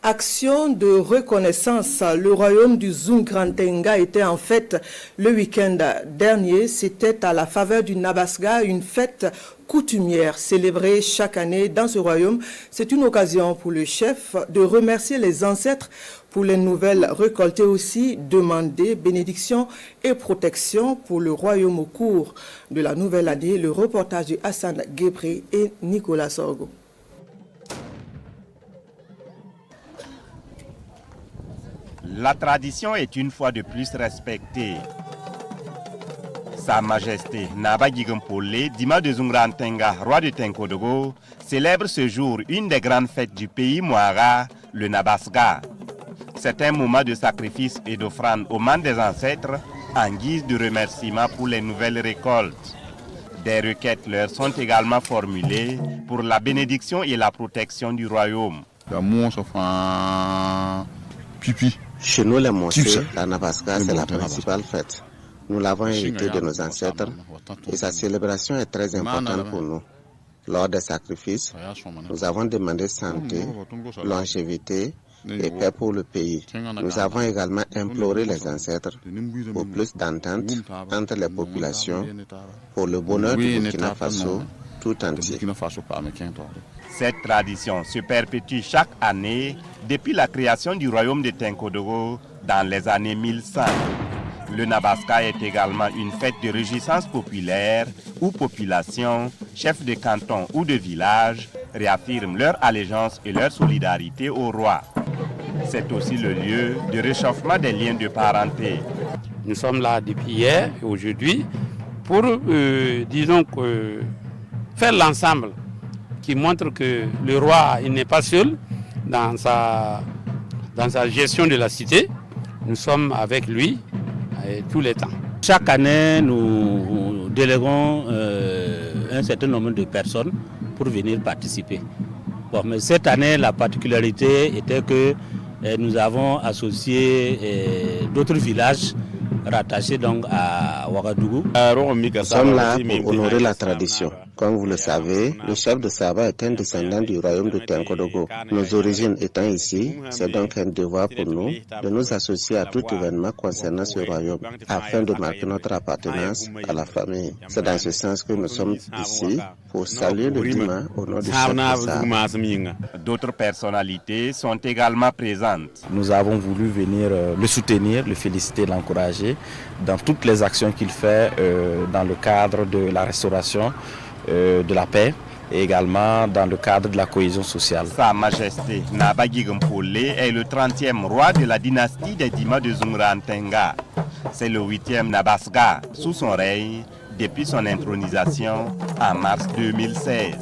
Action de reconnaissance. Le royaume du Zungrantengga était en fête le week-end dernier. C'était à la faveur du Nabasga, une fête coutumière célébrée chaque année dans ce royaume. C'est une occasion pour le chef de remercier les ancêtres pour les nouvelles récoltées, aussi demander bénédiction et protection pour le royaume au cours de la nouvelle année. Le reportage de Hassan Gebré et Nicolas Sorgo. La tradition est une fois de plus respectée. Sa Majesté Naba Gigampole, Dima de Zungrantengga, roi de Tenkodogo, célèbre ce jour une des grandes fêtes du pays Moara, le Nabasga. C'est un moment de sacrifice et d'offrande aux mains des ancêtres en guise de remerciement pour les nouvelles récoltes. Des requêtes leur sont également formulées pour la bénédiction et la protection du royaume. Chez nous, les Monsés, la Nabasga, c'est la principale fête. Nous l'avons hérité de nos ancêtres et sa célébration est très importante pour nous. Lors des sacrifices, nous avons demandé santé, longévité et paix pour le pays. Nous avons également imploré les ancêtres pour plus d'entente entre les populations pour le bonheur du Burkina Faso tout entier. Cette tradition se perpétue chaque année depuis la création du royaume de Tenkodogo dans les années 1100. Le Nabasga est également une fête de réjouissance populaire où populations, chefs de canton ou de village réaffirment leur allégeance et leur solidarité au roi. C'est aussi le lieu de réchauffement des liens de parenté. Nous sommes là depuis hier et aujourd'hui pour, faire l'ensemble qui montre que le roi il n'est pas seul dans sa gestion de la cité. Nous sommes avec lui tous les temps. Chaque année, nous déléguons un certain nombre de personnes pour venir participer. Bon, mais cette année, la particularité était que nous avons associé d'autres villages rattachés donc à Ouagadougou. Nous sommes là pour honorer la tradition. Comme vous le savez, le chef de Saba est un descendant du royaume de Tenkodogo. Nos origines étant ici, c'est donc un devoir pour nous de nous associer à tout événement concernant ce royaume afin de marquer notre appartenance à la famille. C'est dans ce sens que nous sommes ici pour saluer le Dima au nom du chef de Saba. D'autres personnalités sont également présentes. Nous avons voulu venir le soutenir, le féliciter, l'encourager dans toutes les actions qu'il fait dans le cadre de la restauration de la paix et également dans le cadre de la cohésion sociale. Sa Majesté Naba Gigampole est le 30e roi de la dynastie des Dima de Zungrantengga. C'est le 8e Nabasga sous son règne depuis son intronisation en mars 2016.